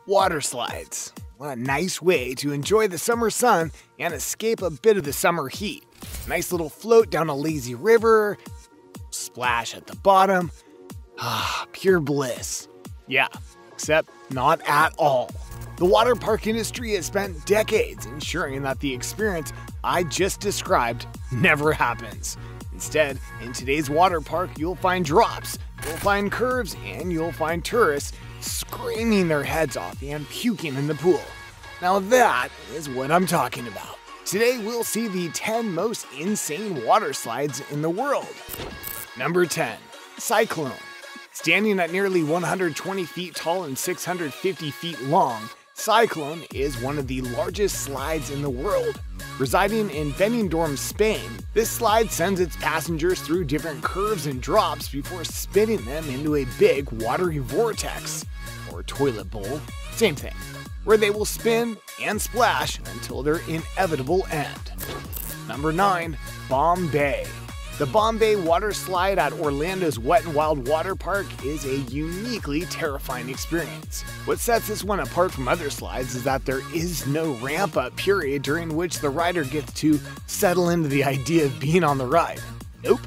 Water slides. What a nice way to enjoy the summer sun and escape a bit of the summer heat. Nice little float down a lazy river, splash at the bottom. Pure bliss. Yeah, except not at all. The water park industry has spent decades ensuring that the experience I just described never happens. Instead, in today's water park, you'll find drops, you'll find curves, and you'll find tourists screaming their heads off and puking in the pool. Now that is what I'm talking about. Today we'll see the 10 most insane water slides in the world. Number 10. Cyclone. Standing at nearly 120 feet tall and 650 feet long, Cyclone is one of the largest slides in the world. Residing in Benidorm, Spain, this slide sends its passengers through different curves and drops before spinning them into a big watery vortex, or toilet bowl, same thing, where they will spin and splash until their inevitable end. Number 9. Bombay. The Bombay water slide at Orlando's Wet n Wild water park is a uniquely terrifying experience. What sets this one apart from other slides is that there is no ramp-up period during which the rider gets to settle into the idea of being on the ride. Nope.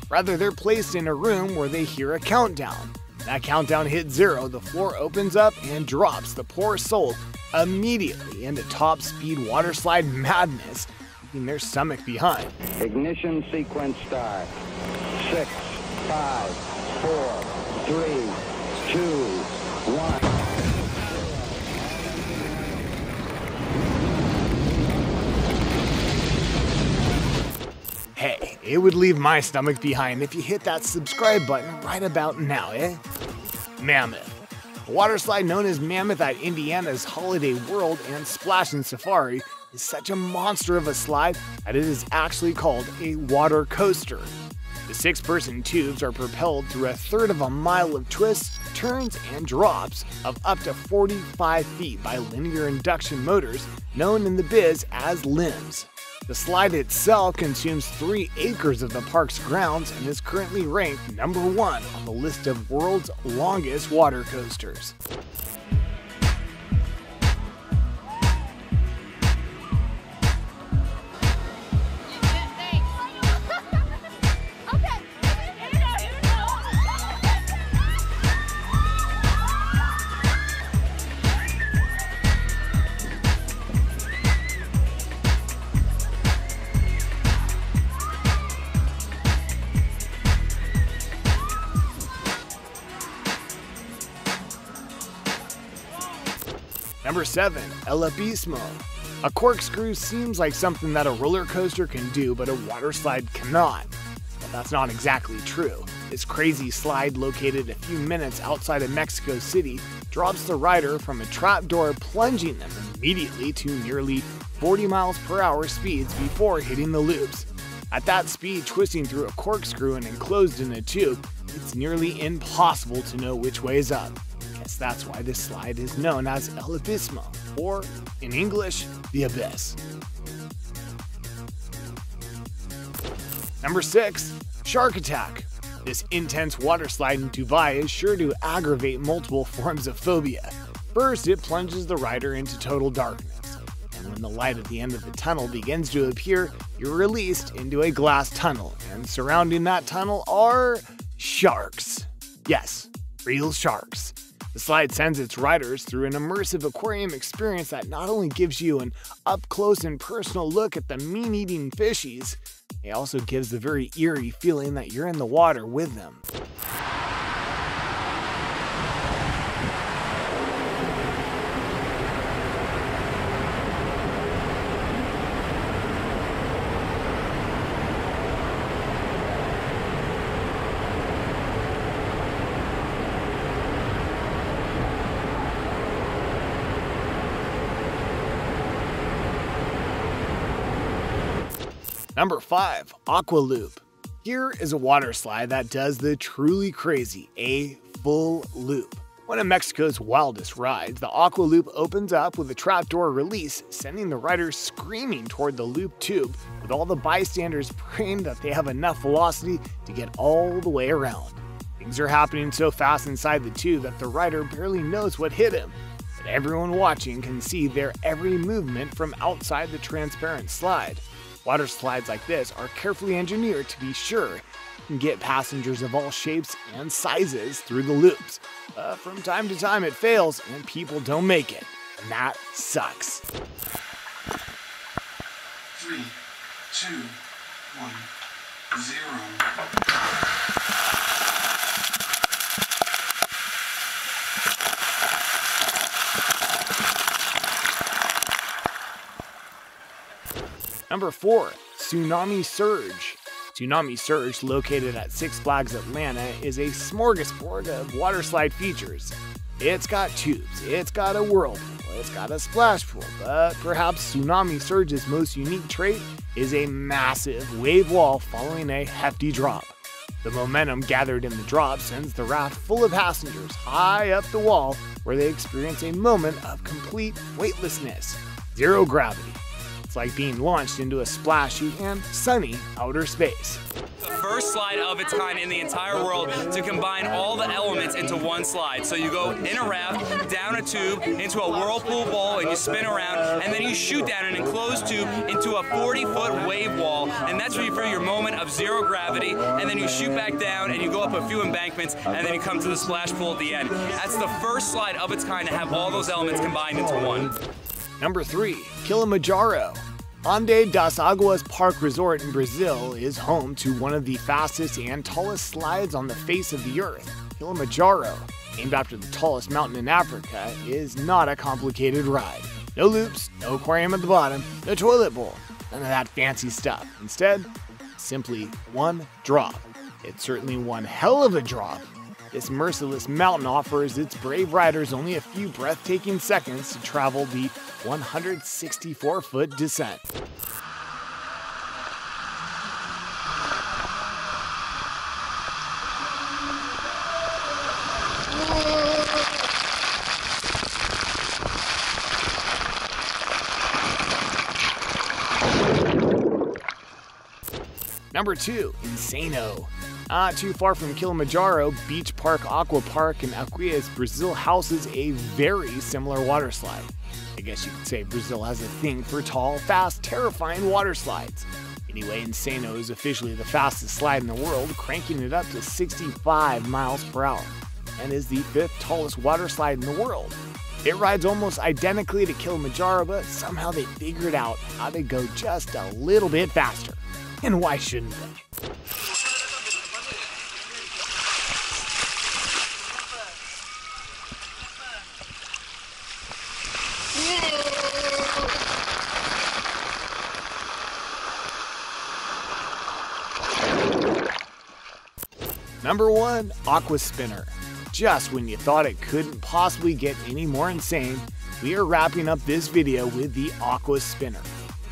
Rather, they're placed in a room where they hear a countdown. That countdown hits 0, the floor opens up and drops the poor soul immediately into top-speed water slide madness, their stomach behind. Ignition sequence start. 6, 5, 4, 3, 2, 1. Hey, it would leave my stomach behind if you hit that subscribe button right about now, eh? Mammoth. A water slide known as Mammoth at Indiana's Holiday World and Splash and Safari is such a monster of a slide that it is actually called a water coaster. The 6-person tubes are propelled through a third of a mile of twists, turns, and drops of up to 45 feet by linear induction motors known in the biz as limbs. The slide itself consumes 3 acres of the park's grounds and is currently ranked number 1 on the list of world's longest water coasters. Number 7. El Abismo. A corkscrew seems like something that a roller coaster can do, but a water slide cannot. But that's not exactly true. This crazy slide, located a few minutes outside of Mexico City, drops the rider from a trapdoor, plunging them immediately to nearly 40 miles per hour speeds before hitting the loops. At that speed, twisting through a corkscrew and enclosed in a tube, it's nearly impossible to know which way is up. Guess that's why this slide is known as El Abismo, or in English, the Abyss. Number 6. Shark Attack. This intense water slide in Dubai is sure to aggravate multiple forms of phobia. First, it plunges the rider into total darkness, and when the light at the end of the tunnel begins to appear, you're released into a glass tunnel, and surrounding that tunnel are sharks. Yes, real sharks. The slide sends its riders through an immersive aquarium experience that not only gives you an up-close and personal look at the meat-eating fishies, it also gives the very eerie feeling that you're in the water with them. Number 5. Aqua Loop. Here is a water slide that does the truly crazy, a full loop. One of Mexico's wildest rides, the Aqua Loop opens up with a trapdoor release, sending the riders screaming toward the loop tube, with all the bystanders praying that they have enough velocity to get all the way around. Things are happening so fast inside the tube that the rider barely knows what hit him. but everyone watching can see their every movement from outside the transparent slide. Water slides like this are carefully engineered to be sure and get passengers of all shapes and sizes through the loops. From time to time it fails and people don't make it, and that sucks. 3, 2, 1, 0. Number 4, Tsunami Surge. Tsunami Surge, located at Six Flags Atlanta, is a smorgasbord of waterslide features. It's got tubes, it's got a whirlpool, it's got a splash pool, but perhaps Tsunami Surge's most unique trait is a massive wave wall following a hefty drop. The momentum gathered in the drop sends the raft full of passengers high up the wall, where they experience a moment of complete weightlessness, zero gravity. It's like being launched into a splashy and sunny outer space. The first slide of its kind in the entire world to combine all the elements into one slide. So you go in a raft, down a tube, into a whirlpool bowl, and you spin around, and then you shoot down an enclosed tube into a 40-foot wave wall, and that's where you feel your moment of zero gravity, and then you shoot back down, and you go up a few embankments, and then you come to the splash pool at the end. That's the first slide of its kind to have all those elements combined into one. Number 3, Kilimanjaro. Onde das Águas Park Resort in Brazil is home to one of the fastest and tallest slides on the face of the earth. Kilimanjaro, named after the tallest mountain in Africa, is not a complicated ride. No loops, no aquarium at the bottom, no toilet bowl, none of that fancy stuff. Instead, simply one drop. It's certainly one hell of a drop. This merciless mountain offers its brave riders only a few breathtaking seconds to travel the 164-foot descent. Number 2, Insano. Not too far from Kilimanjaro, Beach Park Aqua Park in Alquias, Brazil houses a very similar water slide. I guess you could say Brazil has a thing for tall, fast, terrifying water slides. Anyway, Insano is officially the fastest slide in the world, cranking it up to 65 miles per hour, and is the 5th tallest water slide in the world. It rides almost identically to Kilimanjaro, but somehow they figured out how to go just a little bit faster. And why shouldn't they? Number 1, Aqua Spinner. Just when you thought it couldn't possibly get any more insane, we are wrapping up this video with the Aqua Spinner.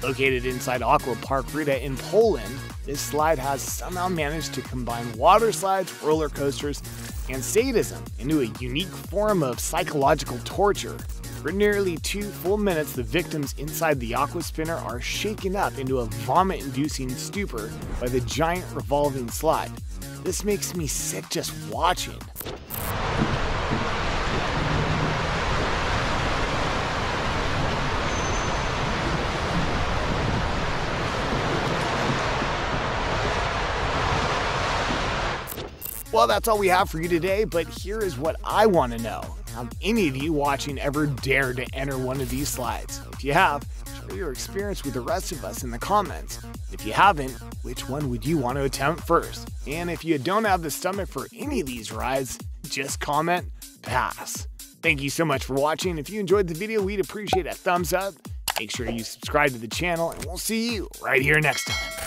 Located inside Aqua Park Rita in Poland, this slide has somehow managed to combine water slides, roller coasters, and sadism into a unique form of psychological torture. For nearly 2 full minutes, the victims inside the Aqua Spinner are shaken up into a vomit-inducing stupor by the giant revolving slide. This makes me sick just watching. Well, that's all we have for you today, but here is what I want to know. Have any of you watching ever dared to enter one of these slides? If you have, share your experience with the rest of us in the comments. If you haven't, which one would you want to attempt first? And if you don't have the stomach for any of these rides, just comment pass. Thank you so much for watching. If you enjoyed the video, we'd appreciate a thumbs up. Make sure you subscribe to the channel, and we'll see you right here next time.